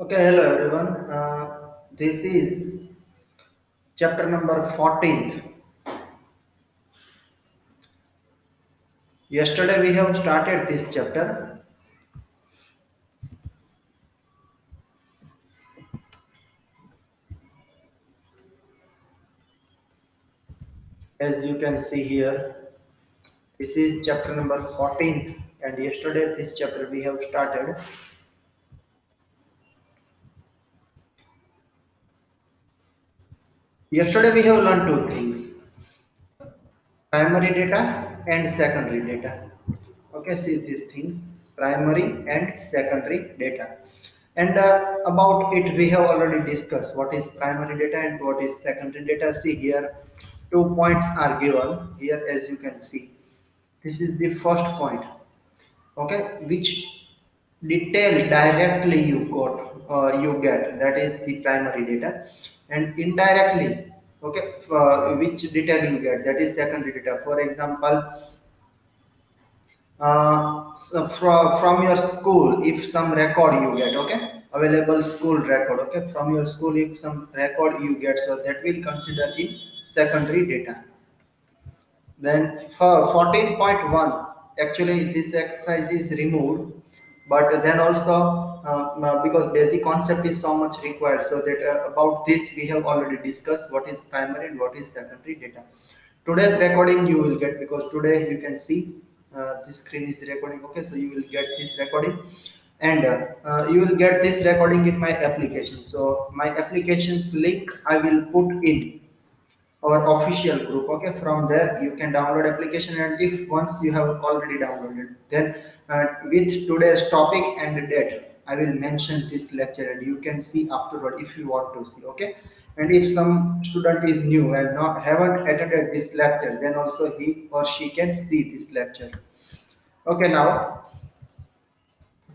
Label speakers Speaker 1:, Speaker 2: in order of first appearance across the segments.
Speaker 1: Okay, hello everyone. This is chapter number 14th. Yesterday we have started this chapter. As you can see here, this is chapter number 14th, and yesterday this chapter we have started. Yesterday we have learned two things: primary data and secondary data. Okay, see these things: primary and secondary data. And about it we have already discussed what is primary data and what is secondary data. See here, 2 points are given here. As you can see, this is the first point, okay, which detail directly you got you get, that is the primary data. And indirectly, okay, which detail you get, that is secondary data. For example, so from your school, if some record you get, okay, available school record, okay, from your school if some record you get, so that will consider in secondary data. Then for 14.1, actually this exercise is removed, but then also because basic concept is so much required, so that about this we have already discussed what is primary and what is secondary data. Today's recording you will get, because today you can see this screen is recording, okay, so you will get this recording. And you will get this recording in my application. So my applications link I will put in our official group, okay. From there you can download application, and if once you have already downloaded, then with today's topic and date I will mention this lecture, and you can see afterward if you want to see, okay. And if some student is new and not haven't attended this lecture, then also he or she can see this lecture. Okay, now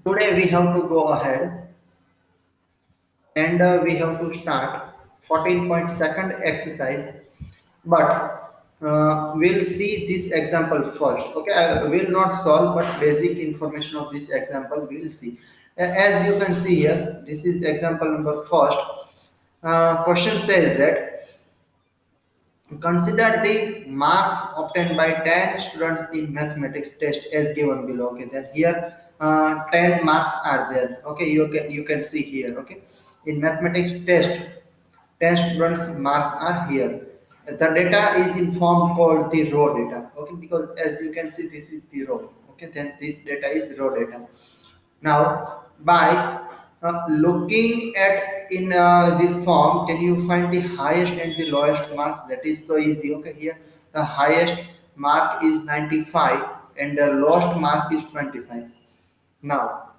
Speaker 1: today we have to go ahead, and we have to start 14.2nd exercise. But we'll see this example first, okay. I will not solve, but basic information of this example we'll see. As you can see here, this is example number first. Question says that consider the marks obtained by 10 students in mathematics test as given below. Okay, then here 10 marks are there. Okay, you can see here. Okay, in mathematics test, 10 students marks are here. The data is in form called the raw data. Okay, because as you can see, this is the raw. Okay, then this data is raw data. Now, by looking at in this form, can you find the highest and the lowest mark? That is so easy. Okay, here the highest mark is 95 and the lowest mark is 25. Now,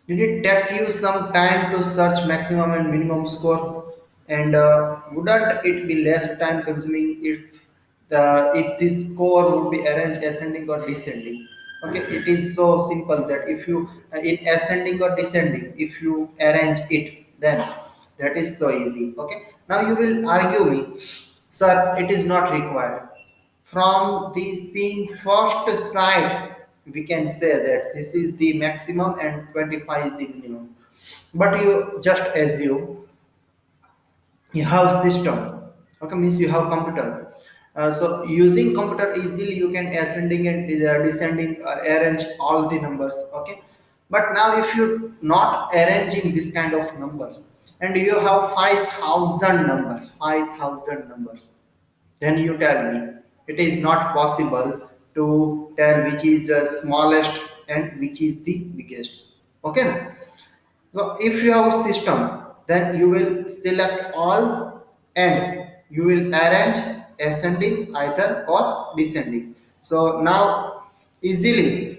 Speaker 1: did it take you some time to search maximum and minimum score? And wouldn't it be less time consuming if this score would be arranged ascending or descending? Okay, it is so simple that if you in ascending or descending, if you arrange it, then that is so easy. Okay, now you will argue me, sir, it is not required. From the seeing first sight, we can say that this is the maximum and 25 is the minimum. But you just assume you have system, okay, means you have computer. So using computer easily you can ascending and descending arrange all the numbers, okay. But now if you not arranging this kind of numbers, and you have 5,000 numbers, 5,000 numbers, then you tell me it is not possible to tell which is the smallest and which is the biggest, okay. So if you have a system, then you will select all and you will arrange ascending either or descending. So now easily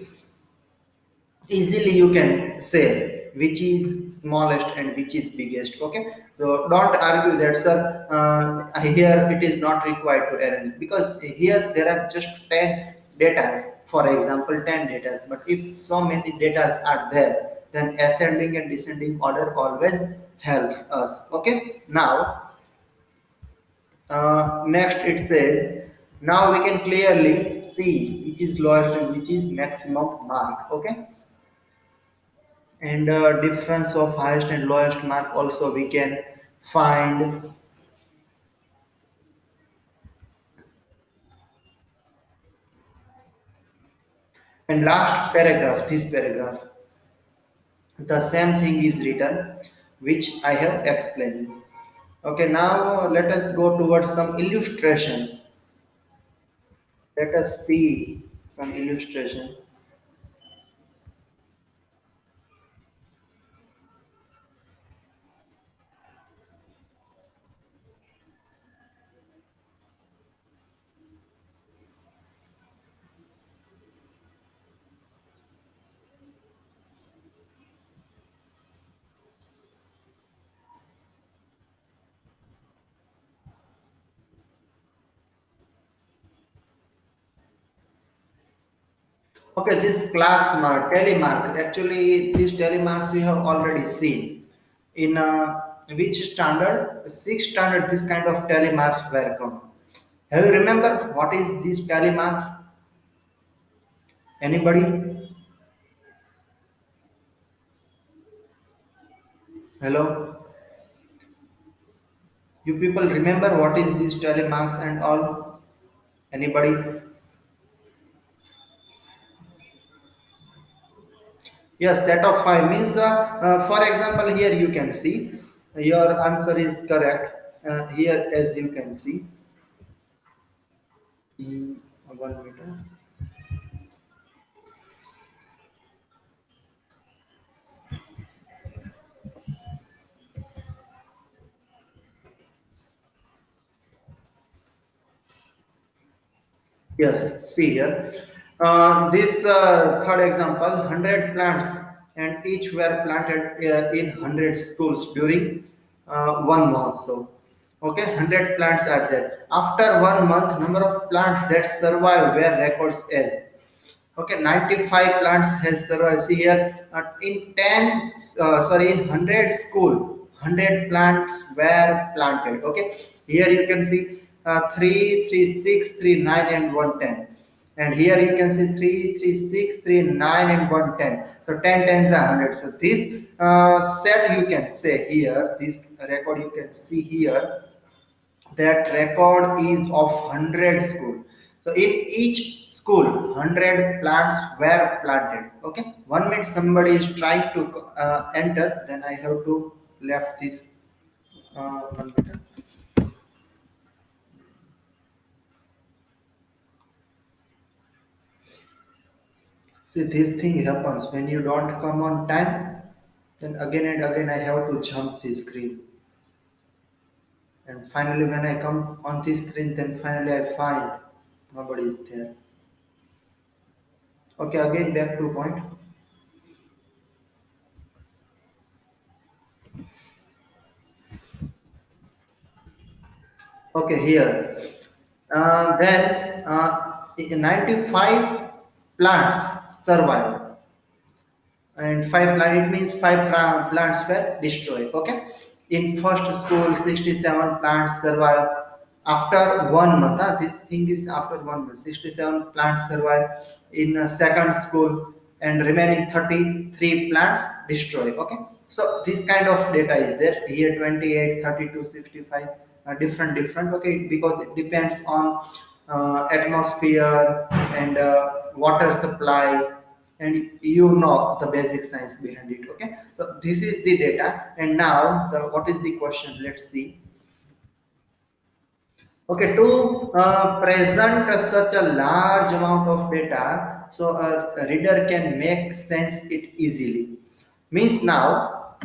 Speaker 1: easily you can say which is smallest and which is biggest, okay. So don't argue that, sir, here it is not required to arrange, because here there are just 10 datas, for example 10 datas. But if so many datas are there, then ascending and descending order always helps us, okay. Now next it says, now we can clearly see which is lowest and which is maximum mark, okay. and difference of highest and lowest mark also we can find. And last paragraph, this paragraph, the same thing is written which I have explained. Okay, now let us go towards some illustration. Let us see some illustration. Okay, this class mark, telemark. Actually, these telemarks we have already seen. In which standard? Sixth standard, this kind of telemarks were come. Have you remember what is these telemarks? Anybody? Hello? You people remember what is these telemarks and all? Anybody? Yes, set of five means, for example, here you can see your answer is correct. Here, as you can see, in 1 meter. Yes, see here. This third example, 100 plants and each were planted in 100 schools during 1 month. So, okay, 100 plants are there. After 1 month, number of plants that survive were records as. Okay, 95 plants has survived. See here, in 10, sorry, in 100 school, 100 plants were planted. Okay, here you can see 3, 3, 6, 3, 9, and 110. And here you can see 3, 3, 6, 3, 9, and 110. So 10 tens are 100. So this set you can say here, this record you can see here, that record is of 100 school. So in each school 100 plants were planted. Okay, 1 minute somebody is trying to enter, then I have to left this 1 minute. See, this thing happens when you don't come on time, then again and again I have to jump the screen, and finally when I come on the screen, then finally I find nobody is there. Okay, again back to point. Okay, here. Then 95 plants survived, and five plant, it means plants were destroyed. Okay, in first school 67 plants survived after 1 month. This thing is after 1 month 67 plants survived in second school, and remaining 33 plants destroyed. Okay, so this kind of data is there here, 28, 32, 65, different. Okay, because it depends on atmosphere and water supply, and you know the basic science behind it. Okay, so this is the data, and now what is the question? Let's see. Okay, to present such a large amount of data, so a reader can make sense it easily. Means now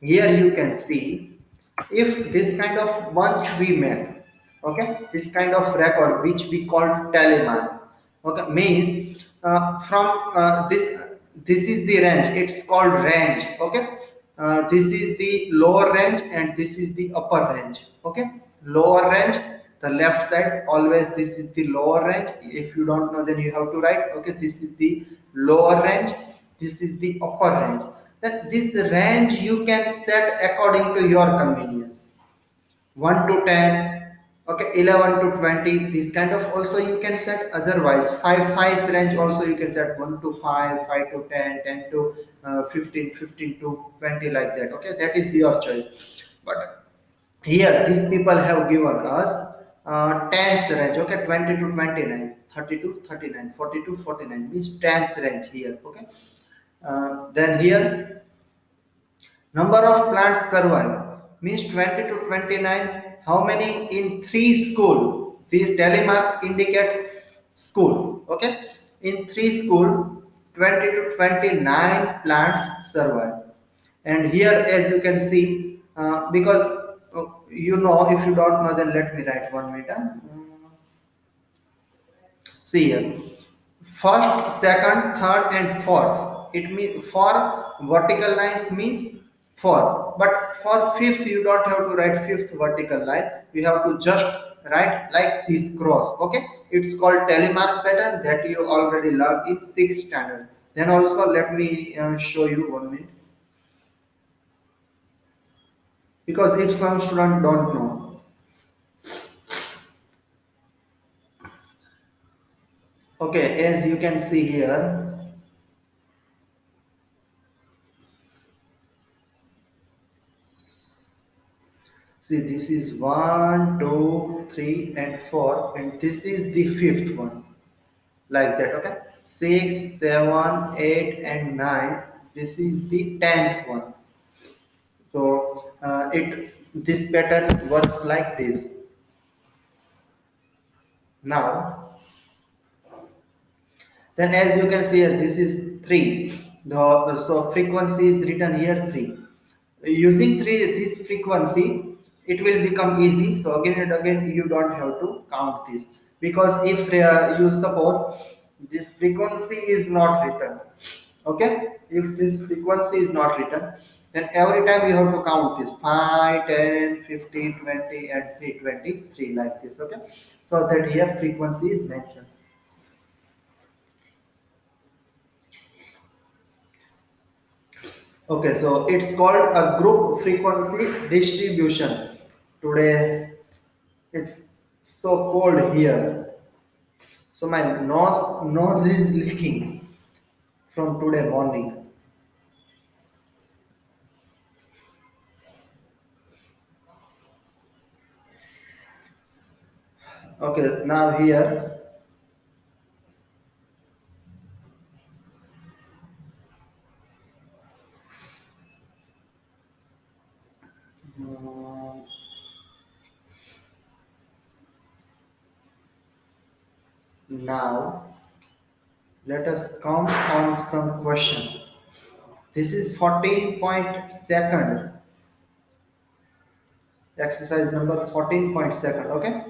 Speaker 1: here you can see, if this kind of bunch we make, okay, this kind of record which we call telemark, okay, means from this is the range, it's called range. Okay, this is the lower range and this is the upper range. Okay, lower range, the left side always, this is the lower range. If you don't know, then you have to write. Okay, this is the lower range, this is the upper range. That this range you can set according to your convenience, 1 to 10. Okay, 11 to 20, this kind of also you can set. Otherwise 5 range also you can set, 1 to 5, 5 to 10, 10 to 15, 15 to 20 like that. Okay, that is your choice. But here these people have given us tens range. Okay, 20 to 29, 30 to 39, 40 to 49 means tens range here. Okay, then here number of plants survive means 20 to 29. How many in three school? These tally marks indicate school. Okay, in three school, 20 to 29 plants survive. And here, as you can see, because if you don't know, then let me write 1 meter. See here, first, second, third, and fourth. It means for vertical lines means four, but for fifth you don't have to write fifth vertical line. You have to just write like this cross. Okay, it's called telemark pattern that you already learned in sixth standard. Then also let me show you 1 minute, because if some student don't know. Okay, as you can see here, see, this is one, two, three, and four, and this is the fifth one, like that. Okay, six, seven, eight, and nine. This is the tenth one. So it this pattern works like this. Now, then as you can see here, this is 3. So frequency is written here 3. Using 3 this frequency, it will become easy. So again and again you don't have to count this, because if you suppose this frequency is not written, okay, if this frequency is not written, then every time you have to count this 5, 10, 15, 20, and 323 like this. Okay, so that here frequency is mentioned. Okay, so it's called a group frequency distribution. Today it's so cold here, so my nose is leaking from today morning. Okay, now here, uh, now let us come on some question. This is 14 point second, exercise number 14 point second. Okay,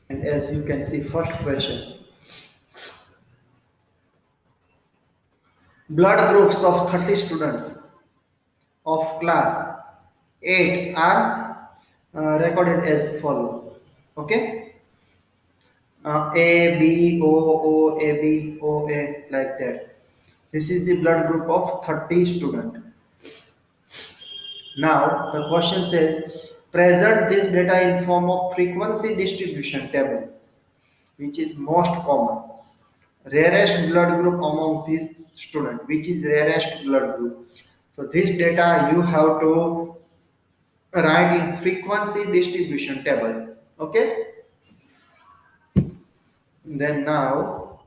Speaker 1: and as you can see, first question: blood groups of 30 students of class 8 are recorded as follow. Okay, A, B, O, A, B, O, A, like that. This is the blood group of 30 student. Now the question says present this data in form of frequency distribution table, which is most common. Rarest blood group among these student, which is rarest blood group. So this data you have to write in frequency distribution table. Okay, then now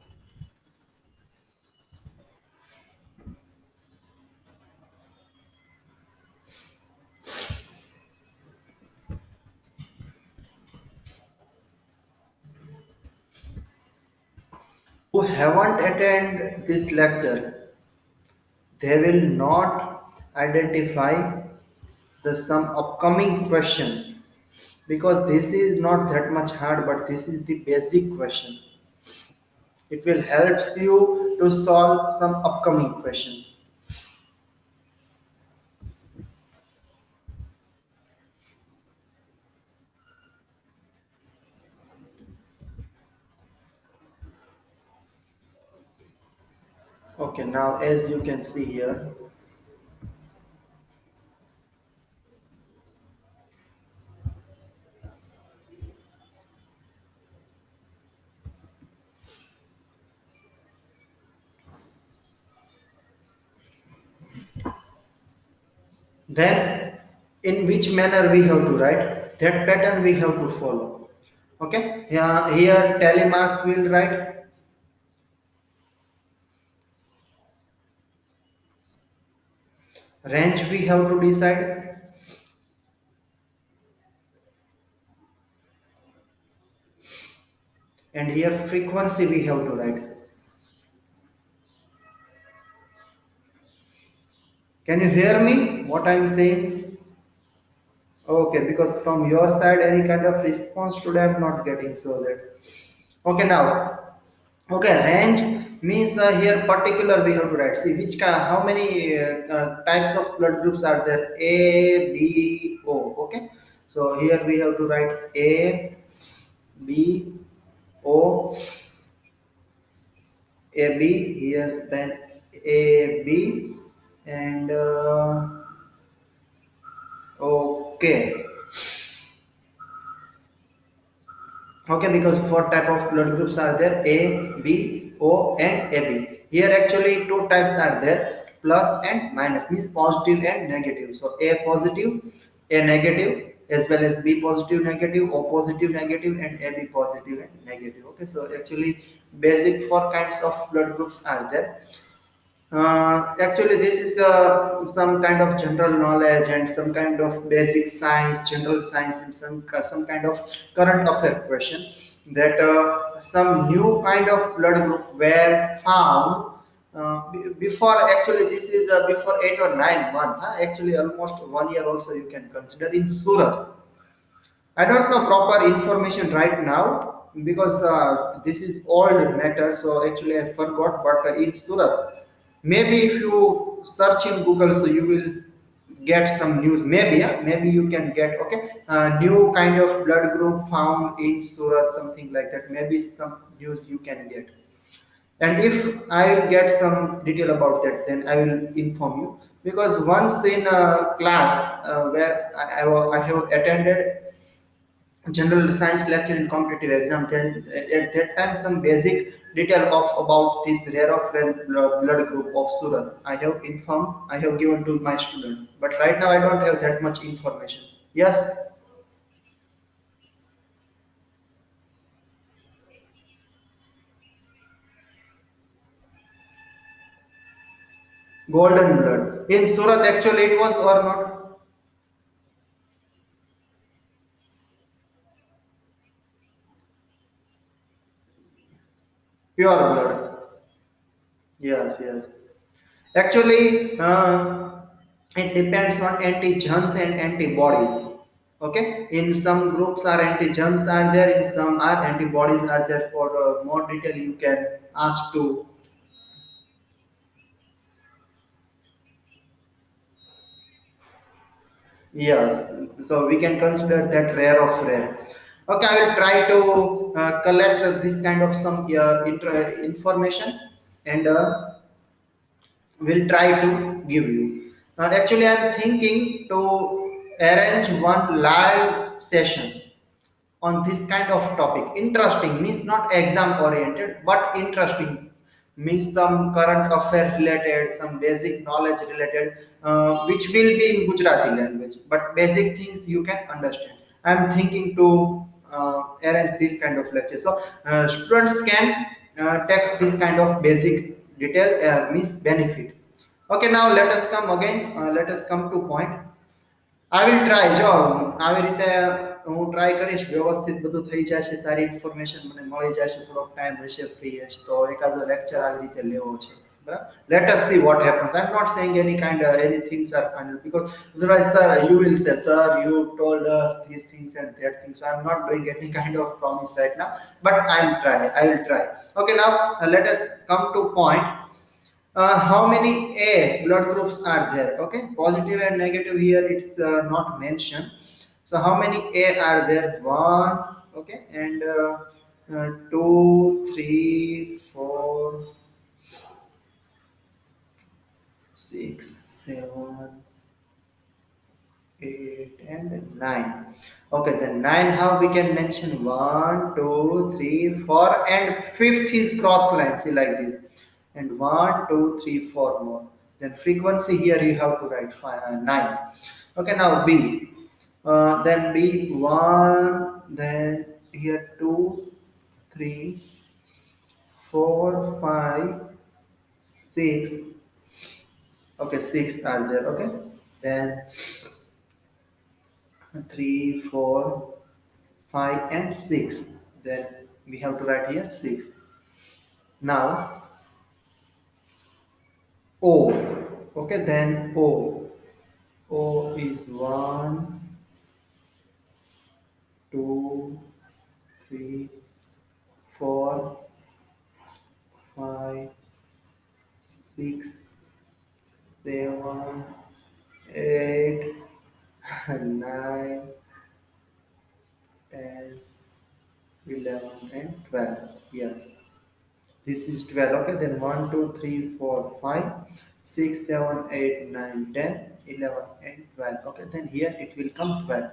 Speaker 1: who haven't attended this lecture, they will not identify the some upcoming questions, because this is not that much hard, but this is the basic question. It will helps you to solve some upcoming questions. Okay, now as you can see here, then in which manner we have to write, that pattern we have to follow. Okay, yeah, here tally marks will write, range we have to decide, and here frequency we have to write. Can you hear me what I'm saying? Okay, because from your side any kind of response today I'm not getting, so that okay now. Okay, range means here particular we have to write. See how many types of blood groups are there? A, B, O. Okay, so here we have to write A, B, O, A, B here, then A, B, and okay. Okay, because four type of blood groups are there: A, B, O, and AB. Here actually two types are there: plus and minus, means positive and negative. So A positive, A negative, as well as B positive, negative, O positive, negative, and AB positive and negative. Okay, so actually basic four kinds of blood groups are there. Actually, this is some kind of general knowledge and some kind of basic science, general science, and some kind of current affair question that some new kind of blood group were found before. Actually, this is before 8 or 9 months. Huh? Actually, almost 1 year also you can consider in Surat. I don't know proper information right now because this is old matter. So actually, I forgot. But in Surat, maybe if you search in Google, so you will get some news. Maybe, yeah, maybe you can get okay. New kind of blood group found in Surat, something like that. Maybe some news you can get. And if I will get some detail about that, then I will inform you. Because once in a class where I have attended general science lecture in competitive exam, then at that time some basic detail of about this rare of rare blood group of Surat I have informed, I have given to my students, but right now I don't have that much information. Yes, golden blood in Surat actually it was or not? Pure blood. Yes, yes. Actually, it depends on antigens and antibodies. Okay, in some groups are antigens are there, in some are antibodies are there. For more detail, you can ask to. Yes, so we can consider that rare of rare. Okay, I will try to collect this kind of some information and will try to give you. Actually, I am thinking to arrange one live session on this kind of topic. Interesting means not exam oriented, but interesting means some current affair related, some basic knowledge related, which will be in Gujarati language, but basic things you can understand. I am thinking to arrange this kind of lecture, so students can take this kind of basic detail means benefit. Okay, now let us come again. Let us come to point. I will try જો આવી રીતે હું try કરીશ વ્યવસ્થિત બધું થઈ જશે સારી ઇન્ફોર્મેશન મને મળી જશે થોડોક ટાઈમ હશે ફ્રી હશે તો એકાદો લેક્ચર આવી રીતે લેવો છે બરાબર let us see what happens. I'm not saying any kind of any things are final because otherwise sir you will say sir you told us these things and that things, so I'm not doing any kind of promise right now, but I will try. Okay, now let us come to point. How many A blood groups are there? Okay, positive and negative here it's not mentioned. So how many A are there? One, okay, and two, three, four, six, seven, 8 and 9. Okay, then 9 how we can mention? One, two, three, four, and fifth is cross line. See like this. And one, two, three, four more. Then frequency here you have to write 9. Okay, now B. Then B 1, then here 2, 3, 4, 5, 6. Okay, 6 are there. Okay, then 3, 4, 5, and 6. Then we have to write here 6. Now O. Okay, then O. O is 1, 2, 3, 4, 5, 6, 7, 8, 9, 10, 11, and 12. Yes, this is 12. Okay, then 1, 2, 3, 4, 5, 6, 7, 8, 9, 10, 11, and 12. Okay, then here it will come 12.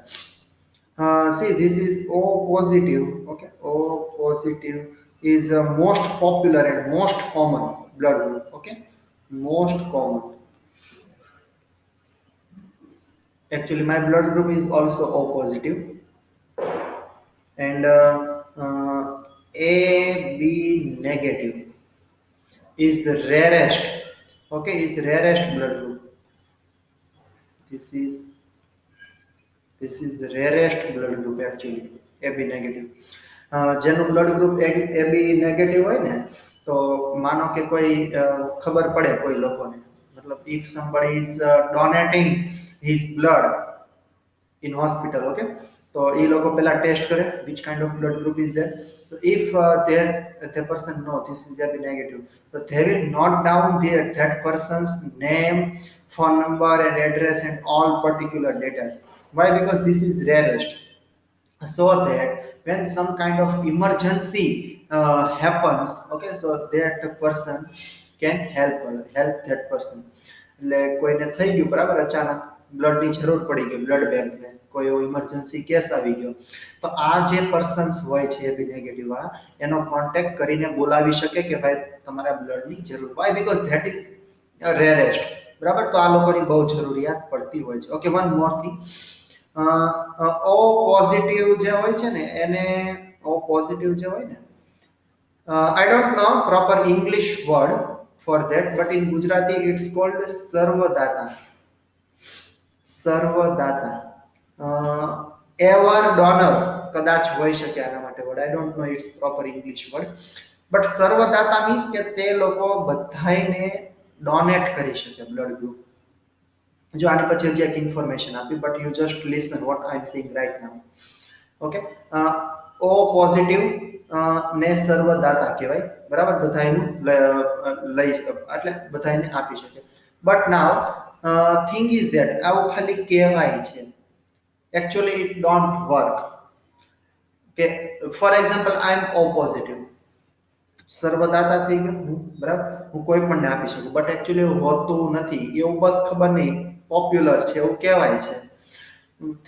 Speaker 1: See, this is O positive. Okay, O positive is the most popular and most common blood group. Okay, most common. Actually, my blood group is also O positive, and AB negative is the rarest. Okay, is rarest blood group. This is this is the rarest blood group actually. AB negative. જેનું blood group AB negative હોય ને તો માનો કે કોઈ ખબર પડે કોઈ લોકોને મતલબ if somebody is donating his blood in hospital, okay, so એ લોકો પહેલા ટેસ્ટ કરે which kind of blood group is there. So if the person know this is AB negative, so they will note down that person's name, phone number, and address, and all particular data. Why? Because this is rarest, so that when some kind of emergency happens, okay, so that person can help that person. એટલે કોઈને થઈ ગયું બરાબર અચાનક બ્લડની જરૂર પડી ગઈ blood બેંકને કોઈ એવો ઇમરજન્સી કેસ આવી ગયો તો આ જે પર્સન્સ હોય છે એબી નેગેટિવ વાળા એનો કોન્ટેક્ટ કરીને બોલાવી શકે કે ભાઈ તમારા બ્લડની જરૂર why because that is rarest બરાબર તો આ લોકોની બહુ જરૂરિયાત પડતી હોય છે okay one more thing O positive જે હોય છે ને એને ઓ પોઝિટિવ જે હોય ને I don't know proper English word for that, but in Gujarati it's called Sarvadata. Sarvadata. Ever donor કદાચ હોઈ શકે આના માટે word I don't know it's proper English word but સર્વદાતા મીન્સ કે તે લોકો બધાયને ડોનેટ કરી શકે બ્લડ ગ્રુપ જો આની પછી હજી એક ઇન્ફોર્મેશન આપી but you just listen what I am saying right now okay O positive ને સર્વદાતા કહેવાય બરાબર બધાયનું લઈ એટલે બધાયને આપી શકે but now thing is that આવું ખાલી કહેવાય છે actually it don't work okay for example I am o positive સર્વદાતા થઈ ગયું હું બરાબર હું કોઈ પણને આપી શકું બટ એકચ્યુઅલી એવું હોતું નથી એવું બસ ખબર નહીં પોપ્યુલર છે એવું કહેવાય છે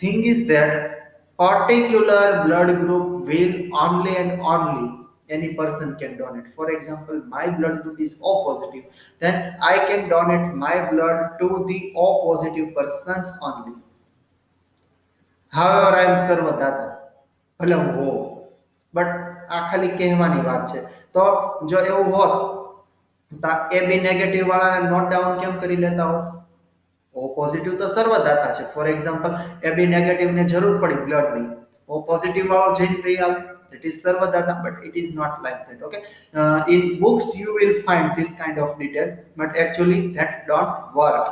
Speaker 1: thing is that particular blood group will only and only any person can donate. For example, my blood group is O positive, then I can donate my blood to the O positive persons only. However, I am સર્વદાતા ભલે હું હોઉં but આ ખાલી કહેવાની વાત છે તો જો એવું હોત તો એ બી નેગેટિવ વાળાને નોટ ડાઉન કેમ કરી લેતા હો ઓ પોઝિટિવ તો સર્વદાતા છે for example A B negative ને જરૂર પડી બ્લડની ઓ પોઝિટિવ વાળો જઈને દઈ આવે that is sarvadata but it is not like that okay in books you will find this kind of detail but actually that don't work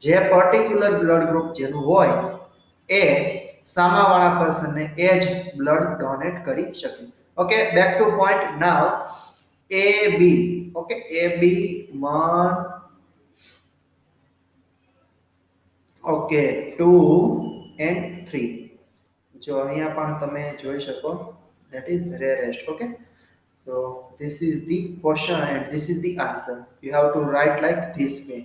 Speaker 1: જે પર્ટિક્યુલર બ્લડ ગ્રુપ જેનું હોય એ સામાવાળા પર્સનને એ જ બ્લડ ડોનેટ કરી શકે okay back to point now A B okay A B 1 okay 2 and 3 જો અહીંયા પણ તમે જોઈ શકો that is rarest okay so this is the question and this is the answer you have to write like this way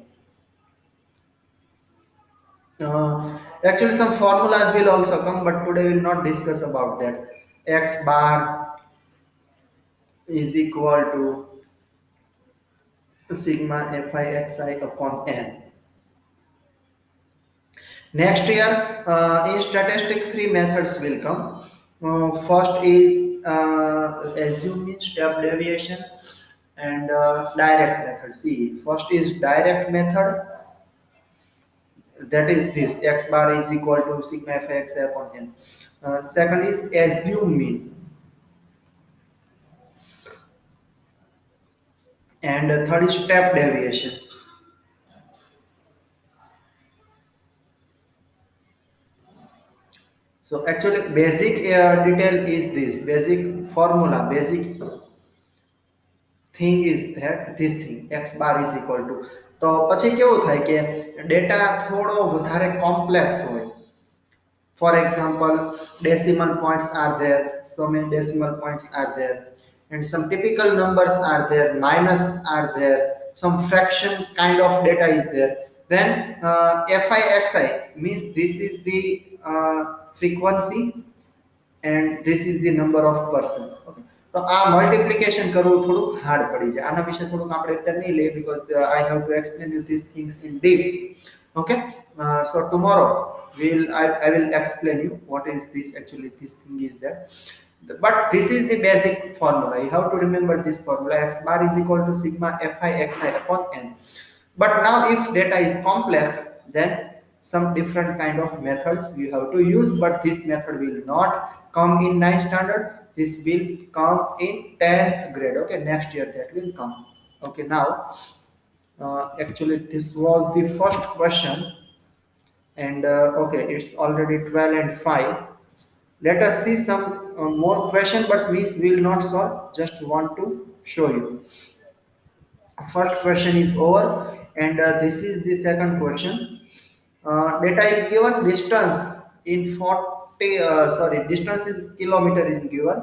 Speaker 1: actually some formulas will also come but today we will not discuss about that x bar is equal to sigma fi xi upon n Next year, in statistic, three methods will come. First is assuming step deviation and direct method. See, first is direct method, that is this x bar is equal to sigma f x upon n. Second is assume mean, and third is step deviation. So actually, basic detail is this basic formula, basic thing is that this thing x bar is equal to. તો પછી કેવું થાય કે data થોડો વધારે complex હોય. For example, decimal points are there, so many decimal points are there, and some typical numbers are there, minus are there, some fraction kind of data is there. Then FI means this is the frequency and this is the number of person. Okay. તો આ multiplication કરવું થોડું hard પડી જાય. આના વિશે થોડુંક આપણે અત્યારે નહીં લઈએ because I have to explain you these things in deep. Okay. So tomorrow I will explain you what is this actually. This thing is there. But this is the basic formula. You have to remember this formula. X bar is equal to sigma fi xi upon n. But now if data is complex, then some different kind of methods you have to use, but this method will not come in 9th standard. This will come in 10th grade. Okay, next year that will come. Okay, now actually this was the first question, and okay, it's already 12 and 5. Let us see some more question, but we will not solve, just want to show you. First question is over, and this is the second question. Data is given, distance in 40, sorry, distance is kilometer is given.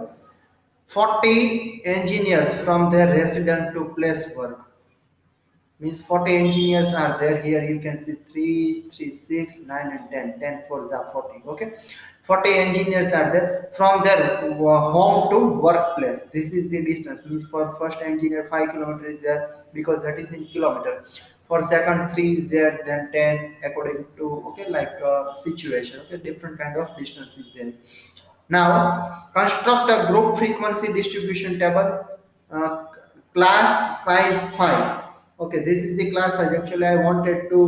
Speaker 1: 40 engineers from their resident to place work. Means 40 engineers are there. Here you can see 3, 3, 6, 9 and 10. 10 for the 40. Okay. 40 engineers are there from their home to workplace. This is the distance. Means for first engineer 5 kilometers is there because that is in kilometer. For second 3 is there, then 10 according to okay like situation. Okay, different kind of distance is there. Now, construct a group frequency distribution table, class size 5. Okay, this is the class size. Actually, I wanted to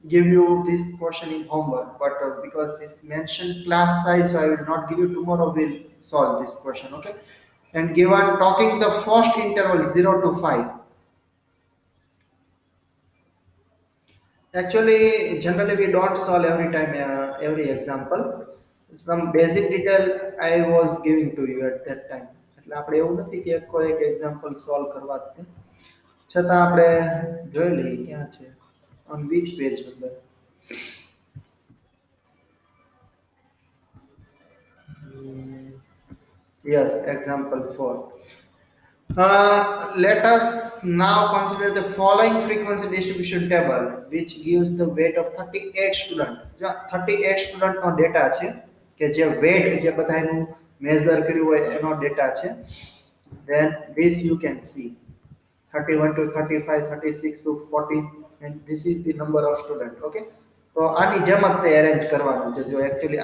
Speaker 1: give you this question in homework, but because this mentioned class size, so I will not give you. Tomorrow we'll solve this question. Okay, and given talking the first interval 0 to 5. Actually, generally we don't solve every time, every example. Some basic detail I was giving to you at that time. એટલે આપણે એવું નથી કે કોઈ એક example solve કરવા જ છે. છતાં આપણે જોઈ લઈએ ક્યાં છે, on which page number. Yes, example 4. Let us now consider the following frequency distribution table, which gives the weight of 38 student. 38 student no data છે કે જે weight જે બધાનું મેઝર કર્યું હોય એનો ડેટા છે. Then this you can see 31 to 35, 36 to 40, and this is the number of students. Okay, તો આની જેમ જ તે અરેન્જ કરવાનું છે. જો actually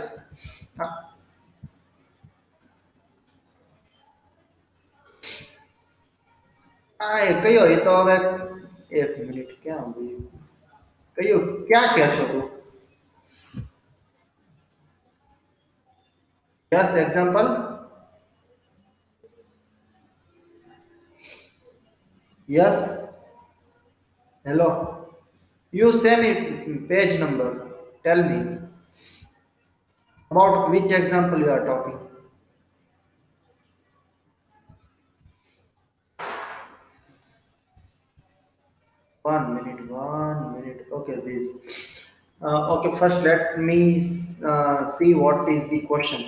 Speaker 1: આ એ કયો એ તો હવે એક મિનિટ ક્યાં ગયું, કયું ક્યાં કહેશો તું? Yes example. Yes, hello, you say me page number, tell me about which example you are talking. 1 minute, 1 minute. Okay, this. Okay, first let me see what is the question.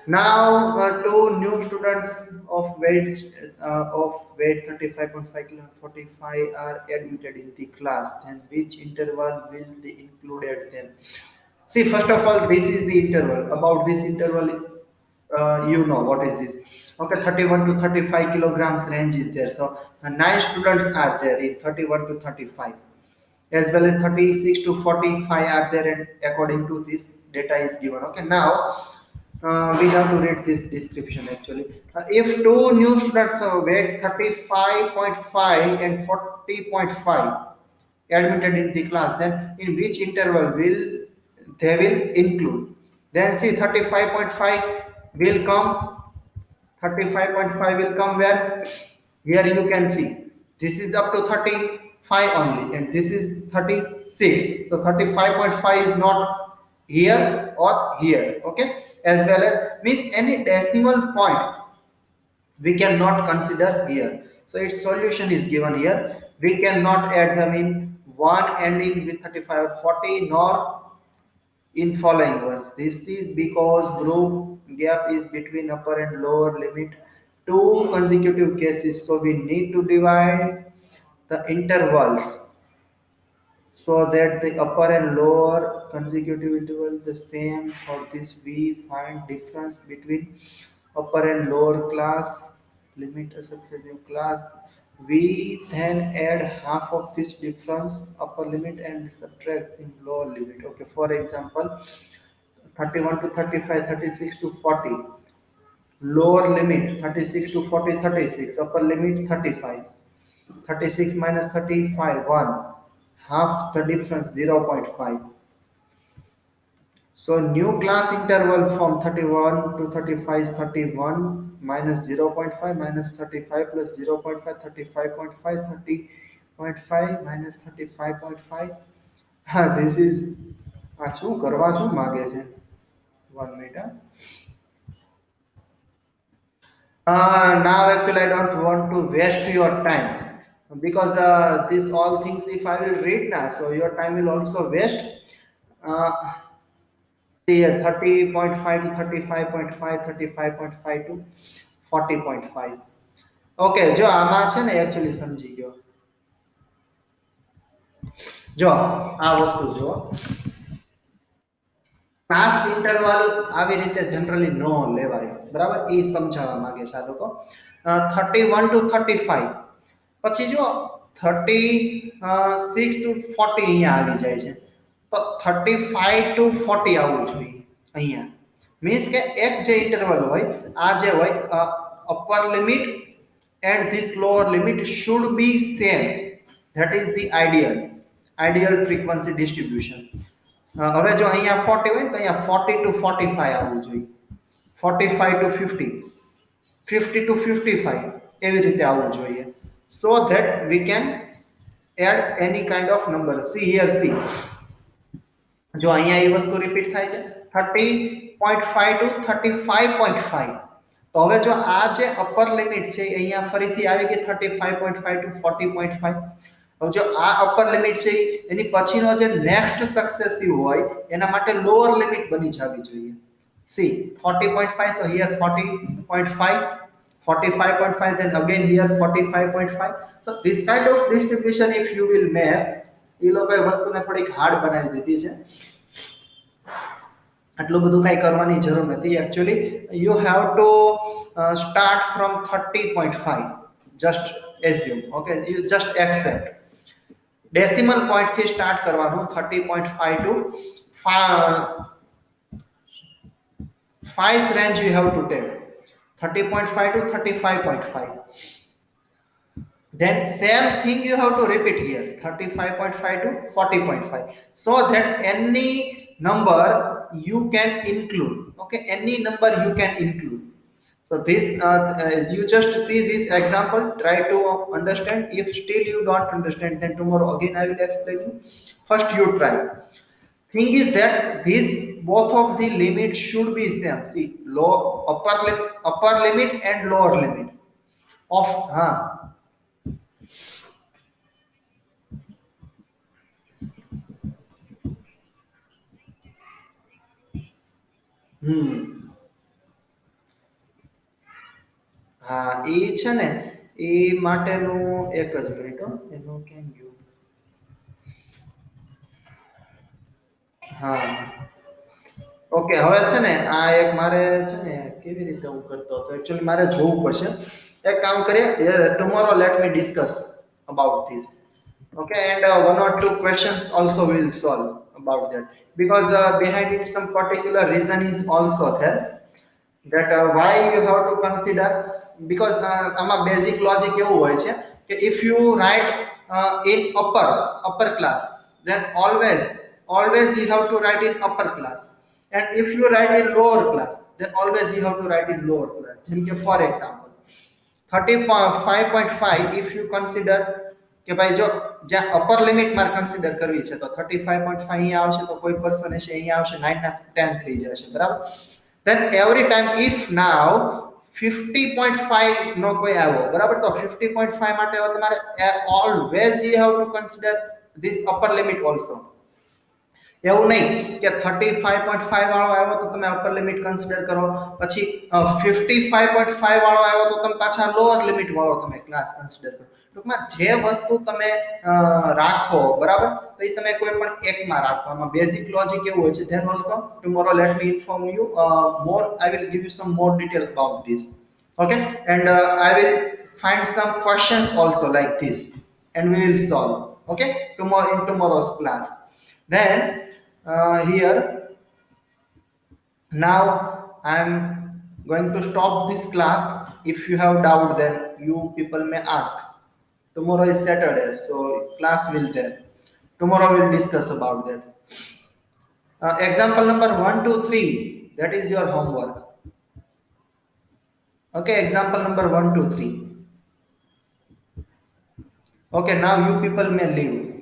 Speaker 1: Now, two new students of weight 35.5 kilo 45 are admitted in the class. Then which interval will they included them? See, first of all, this is the interval. About this interval, you know what is this. Okay, 31 to 35 kilograms range is there. So, 9 students are there in 31 to 35. as well as 36 to 45 are there, and according to this data is given. Okay, now we have to read this description actually. If two new students weight 35.5 and 40.5 admitted in the class, then in which interval will they will include? Then see, 35.5 will come, 35.5 will come where? Here you can see this is up to 35 only, and this is 36. So 35.5 is not here or here. Okay, as well as means any decimal point we cannot consider here. So its solution is given here. We cannot add them in one ending with 35 or 40, nor in following ones. This is because group gap is between upper and lower limit two consecutive cases. So we need to divide the intervals so that the upper and lower consecutive interval the same. For this we find difference between upper and lower class limit a successive class. We then add half of this difference upper limit and subtract in lower limit. Okay, for example, 31 to 35, 36 to 40, lower limit 36 to 40, 36, upper limit 35, 36 minus 35, 1, half the difference 0.5. So new class interval from 31 to 35 is 31 minus 0.5 minus 35 plus 0.5, 35.5, 30.5 minus 35.5. This is આ શું કરવા શું માગે છે? 1 minute. Now actually I don't want to waste your time, because this all things if I will read now, so your time will also waste. Uh, See here, 30.5 to 35.5, 35.5 to 40.5. Okay, જો આમાં છે ને actually સમજી ગયો. જો આ વસ્તુ જો ક્લાસ ઇન્ટરવલ આવી રીતે જનરલી નો લેવાય, બરાબર? એ સમજાવવા માંગે છે આ લોકો. 31 to 35, પછી જો 36 to 40 અહીંયા આવી જાય છે, તો 35 to 40 આવવું જોઈએ અહીંયા. મીન્સ કે એક જે ઇન્ટરવલ હોય, આ જે હોય upper limit and this lower limit should be same. That is the ideal frequency distribution. હવે જો અહીંયા 40 હોય તો અહીંયા 40 to 45 આવવું જોઈએ, 45 to 50, 50 to 55 એવી રીતે આવવું જોઈએ, so that we can add any kind of number. See here, see, જો અહીંયા એ વસ્તુ રિપીટ થાય છે 30.5 to 35.5. તો હવે જો આ જે અપર લિમિટ છે અહીંયા ફરીથી આવી ગઈ 35.5 to 40.5. હવે જો આ અપર લિમિટ છે એની પછીનો જે નેક્સ્ટ સક્સેસિવ હોય એના માટે લોઅર લિમિટ બની જવી જોઈએ. C 40.5, so here 40.5, 45.5, then again here 45.5. so this kind of distribution if you will make, એ લોકોએ વસ્તુને થોડીક હાર્ડ બનાવી દીધી છે. આટલું બધું કાંઈ કરવાની જરૂર નથી. Actually you have to start from 30.5, just assume. Okay, you just accept decimal પોઈન્ટથી સ્ટાર્ટ કરવાનું. 30.5 to 5 range you have to take, 30.5 to 35.5. Then same thing you have to repeat here, 35.5 to 40.5, so that any number you can include. Okay, any number you can include. So this you just see this example, try to understand. If still you don't understand, then tomorrow again I will explain you. First you try. Thing is that this both of the limits should be same. See, low upper limit and lower limit of હા એ છે ને, એ માટેનું એક જ minute એનું કેમ ગયું. હા ઓકે, હવે છે ને આ એક મારે છે ને કેવી રીતે હું કરતો હતો, એકચ્યુઅલી મારે જોવું પડશે. એક કામ કરીએ, tomorrow let me discuss about this. Okay, and one or two questions also will solve about that, because behind it some particular reason is also there, that why you have to consider, because આમાં basic logic એવું હોય છે કે if you write in upper class, then always you have to write in upper class, and if you write in lower class, then always you have to write in lower class. જેમ કે for example 35.5, if you consider કે ભાઈ જો જ્યાં upper limit મારે consider કરવી છે તો 35.5 અહીંયા આવશે, તો કોઈ પર્સન હશે અહીંયા આવશે 9 ના 10 થઈ જશે, બરાબર. then every time if now 50.5 નો કોઈ આવ્યો, બરાબર, તો 50.5 માટે હવે તમારે always you have to consider this upper limit also. એવું નહીં કે 35.5 વાળો આવ્યો તો તમે અપર લિમિટ કન્સિડર કરો, પછી 55.5 વાળો આવ્યો તો તમે પાછા લોઅર લિમિટ વાળો તમે ક્લાસ કન્સિડર કરો. ટૂંકમાં જે વસ્તુ તમે રાખો, બરાબર, તો એ તમે કોઈ પણ એકમાં રાખો. આમાં બેઝિક લોજિક એવું હોય છે. Then also tomorrow let me inform you more, I will give you some more detail about this. Okay, and I will find some questions also like this, and we will solve. Okay, tomorrow in tomorrow's class. Then here now I am going to stop this class. If you have doubt, then you people may ask. Tomorrow is Saturday, so class will there. Tomorrow we'll discuss about that. Example number 1 2 3, that is your homework. Okay, example number 1 2 3. Okay, now you people may leave.